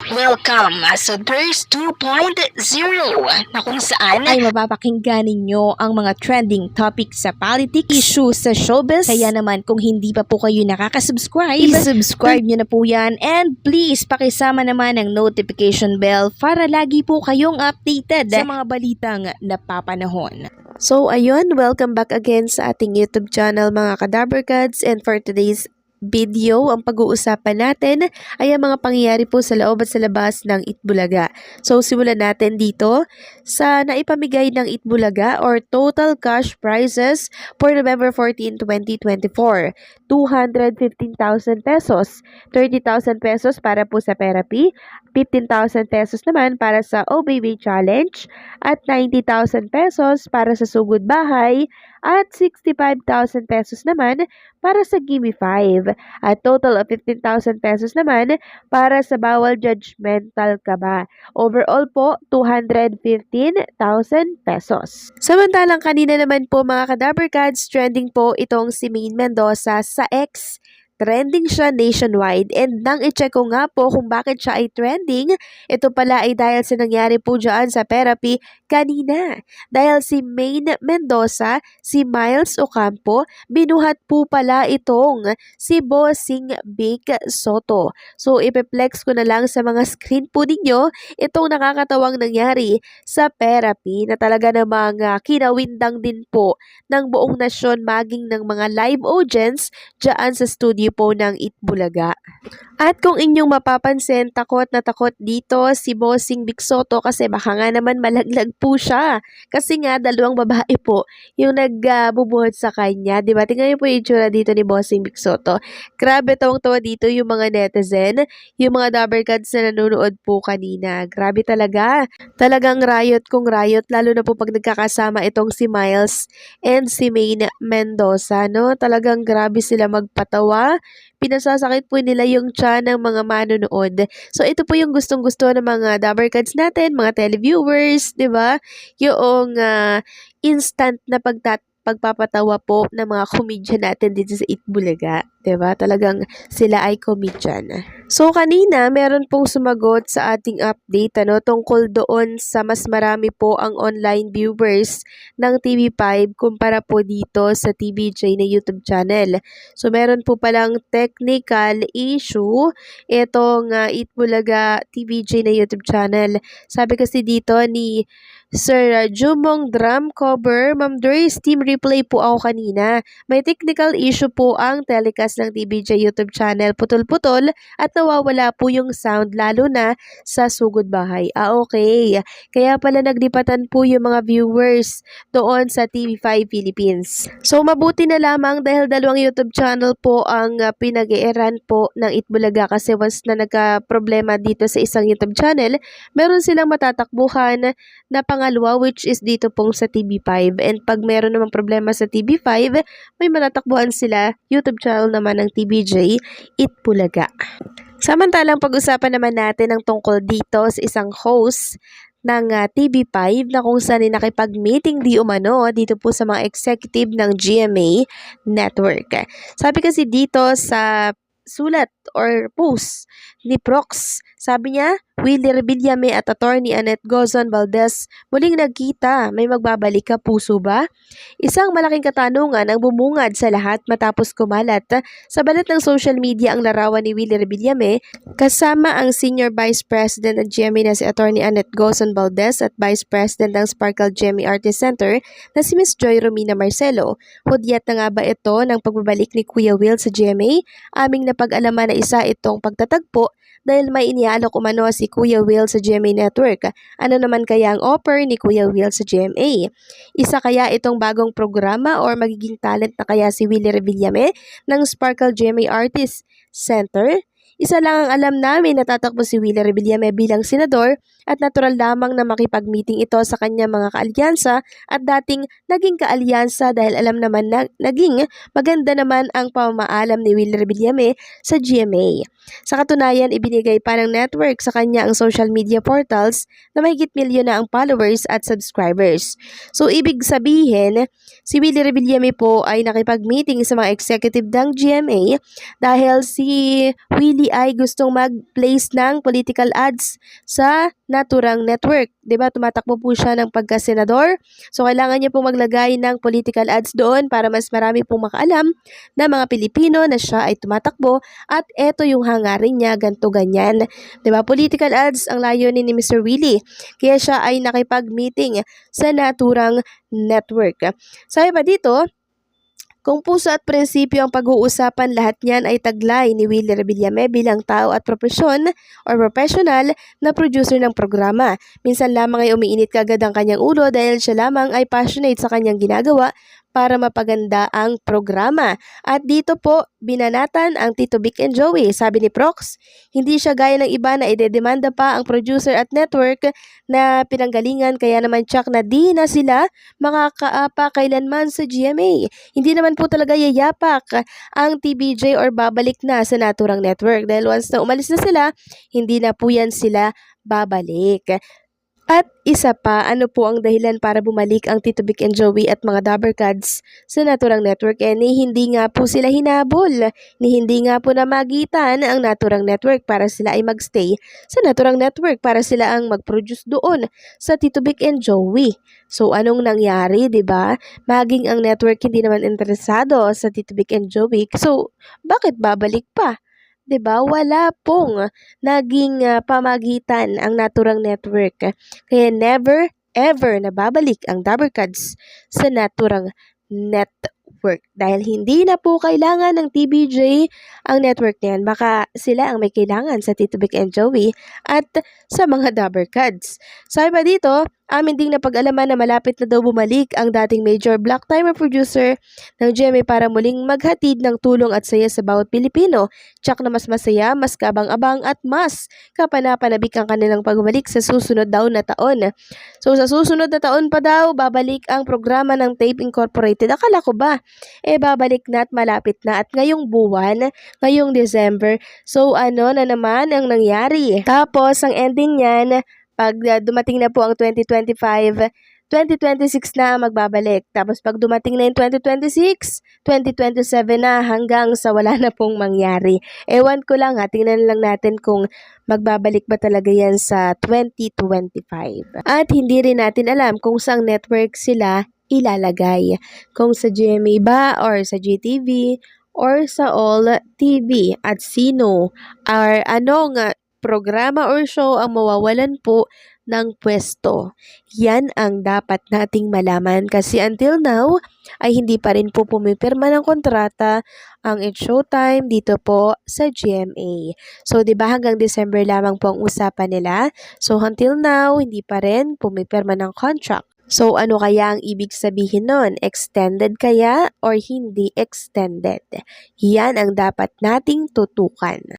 Welcome sa Thirst 2.0 na kung saan ay mapapakinggan ninyo ang mga trending topics sa politics, issues sa showbiz. Kaya naman kung hindi pa po kayo nakaka-subscribe, i-subscribe nyo na po yan. And please, pakisama naman ang notification bell para lagi po kayong updated sa mga balitang napapanahon. So ayun, welcome back again sa ating YouTube channel mga Kadaberkads, and for today's video, ang pag-uusapan natin ay ang mga pangyayari po sa loob at sa labas ng Itbulaga. So, simulan natin dito sa naipamigay ng Itbulaga or total cash prizes for November 14, 2024. 215,000 pesos, 30,000 pesos para po sa therapy, 15,000 pesos naman para sa OBB Challenge, at 90,000 pesos para sa sugod bahay, at 65,000 pesos naman para sa Gimme 5, at total of 15,000 pesos naman para sa bawal judgmental ka ba. Overall po, 215,000 pesos. Samantalang kanina naman po mga Kadaberkads, trending po itong si Maine Mendoza sa X. Trending siya nationwide, and nang i-check ko nga po kung bakit siya ay trending, ito pala ay dahil sa nangyari po dyan sa therapy kanina. Dahil si Maine Mendoza, si Miles Ocampo, binuhat po pala itong si Bossing Big Soto. So ipeplex ko na lang sa mga screen po ninyo itong nakakatawang nangyari sa therapy na talaga namang kinawindang din po ng buong nasyon maging ng mga live audience dyan sa studio po ng Itbulaga. At kung inyong mapapansin, takot na takot dito si Bossing Big Soto kasi baka nga naman malaglag po siya. Kasi nga dalawang babae po yung nagbubuhat sa kanya. Diba? Tingnan niyo po yung itsura dito ni Bossing Big Soto. Grabe tawang-tawa dito yung mga netizen, yung mga Daberkads na nanonood po kanina. Grabe talaga. Talagang riot kung riot, lalo na po pag nagkakasama itong si Miles and si Maine Mendoza, no? Talagang grabe sila magpatawa. Pinasasakit po nila yung tiyan ng mga manonood. So, ito po yung gustong-gusto ng mga Daberkads natin, mga televiewers, di ba? Yung instant na pagpapatawa po ng mga comedian natin dito sa Itbulaga. Diba? Talagang sila ay comedian. So, kanina, meron pong sumagot sa ating update tungkol doon sa mas marami po ang online viewers ng TV5 kumpara po dito sa TVJ na YouTube channel. So, meron po palang technical issue itong Itbulaga TVJ na YouTube channel. Sabi kasi dito ni Sir Jumong Drum Cover, Ma'am Doris, team replay po ako kanina. May technical issue po ang telecast ng TVJ YouTube channel. Putol-putol at nawawala po yung sound lalo na sa sugod bahay. Okay. Kaya pala naglipatan po yung mga viewers doon sa TV5 Philippines. So mabuti na lamang dahil dalawang YouTube channel po ang pinag-eeran po ng Itbulaga kasi once na nagka-problema dito sa isang YouTube channel, meron silang matatakbuhan na pangalawa which is dito pong sa TV5, and pag meron namang problema sa TV5, may matatakbuhan sila YouTube channel naman ng TVJ Itbulaga. Samantalang pag-usapan naman natin ang tungkol dito sa isang host ng TV5 na kung saan ay nakipag-meeting di umano dito po sa mga executive ng GMA Network. Sabi kasi dito sa sulat or post ni Prox, sabi niya, Willie Rebillame at Attorney Annette Gozon Valdez muling nagkita. May magbabalik ka, puso ba? Isang malaking katanungan ang bumungad sa lahat matapos kumalat sa balat ng social media ang larawan ni Willie Rebillame kasama ang Senior Vice President ng GMA na si Attorney Annette Gozon Valdez at Vice President ng Sparkle GMA Artist Center na si Miss Joy Romina Marcelo. Hudyat na nga ba ito ng pagbabalik ni Kuya Will sa GMA? Aming napag-alaman na isa itong pagtatagpo dahil may inialok umano si Kuya Will sa GMA Network. Ano naman kaya ang offer ni Kuya Will sa GMA? Isa kaya itong bagong programa or magiging talent na kaya si Willie Rebillame ng Sparkle GMA Artist Center? Isa lang ang alam namin na tatakbo si Willie Rebillame bilang senador at natural lamang na makipag-meeting ito sa kanyang mga kaalyansa at dating naging kaalyansa dahil alam naman na naging maganda naman ang pamamaalam ni Willie Rebillame sa GMA. Sa katunayan, ibinigay pa ng network sa kanya ang social media portals na mahigit milyon na ang followers at subscribers. So, ibig sabihin, si Willie Rebillame po ay nakipag-meeting sa mga executive ng GMA dahil si Willie ay gustong mag-place ng political ads sa naturang network. 'Di ba? Tumatakbo po siya ng pagka-senador. So kailangan niya pong maglagay ng political ads doon para mas marami pong makaalam na mga Pilipino na siya ay tumatakbo at eto yung hangarin niya, ganto ganyan. 'Di ba? Political ads ang layunin ni Mr. Willie. Kaya siya ay nakipag-meeting sa naturang network. Sabi pa dito, kung puso at prinsipyo ang pag-uusapan, lahat niyan ay taglay ni Willie Revillame bilang tao at profesyon or professional na producer ng programa. Minsan lamang ay umiinit kagad ang kanyang ulo dahil siya lamang ay passionate sa kanyang ginagawa para mapaganda ang programa. At dito po, binanatan ang Tito Vic and Joey. Sabi ni Prox, hindi siya gaya ng iba na idedemanda pa ang producer at network na pinanggalingan, kaya naman tsak na di na sila makakaapa kailanman sa GMA. Hindi naman po talaga yayapak ang TBJ or babalik na sa naturang network dahil once na umalis na sila, hindi na po yan sila babalik. At isa pa, ano po ang dahilan para bumalik ang Tito Vic and Joey at mga Dabbercads sa naturang network? Ni hindi nga po sila hinabol, ni hindi nga po namagitan ang naturang network para sila ay magstay sa naturang network, para sila ang mag-produce doon sa Tito Vic and Joey. So anong nangyari, 'di ba? Maging ang network hindi naman interesado sa Tito Vic and Joey. So bakit babalik pa? 'Di ba? Wala pong naging pamagitan ang naturang network. Kaya never ever nababalik ang Dabbercads sa naturang network. Dahil hindi na po kailangan ng TBJ ang network niyan. Baka sila ang may kailangan sa Tito Vic and Joey at sa mga Dabbercads. Sabi pa dito, amin ding napag-alaman na malapit na daw bumalik ang dating major black timer producer ng GMA para muling maghatid ng tulong at saya sa bawat Pilipino. Tsak na mas masaya, mas kabang-abang at mas kapanapanabik ang kanilang pagbalik sa susunod daw na taon. So sa susunod na taon pa daw, babalik ang programa ng Tape Incorporated. Akala ko ba, babalik na at malapit na at ngayong buwan, ngayong December. So ano na naman ang nangyari? Tapos ang ending niyan, pag dumating na po ang 2025, 2026 na magbabalik. Tapos pag dumating na yung 2026, 2027 na hanggang sa wala na pong mangyari. Ewan ko lang tingnan lang natin kung magbabalik ba talaga yan sa 2025. At hindi rin natin alam kung saang network sila ilalagay. Kung sa GMA ba or sa GTV or sa All TV at sino or anong programa or show ang mawawalan po ng pwesto. Yan ang dapat nating malaman kasi until now ay hindi pa rin po pumipirma ng kontrata ang It's Showtime dito po sa GMA. So 'di ba hanggang December lamang po ang usapan nila. So until now hindi pa rin pumipirma ng contract. So ano kaya ang ibig sabihin nun? Extended kaya or hindi extended? Yan ang dapat nating tutukan.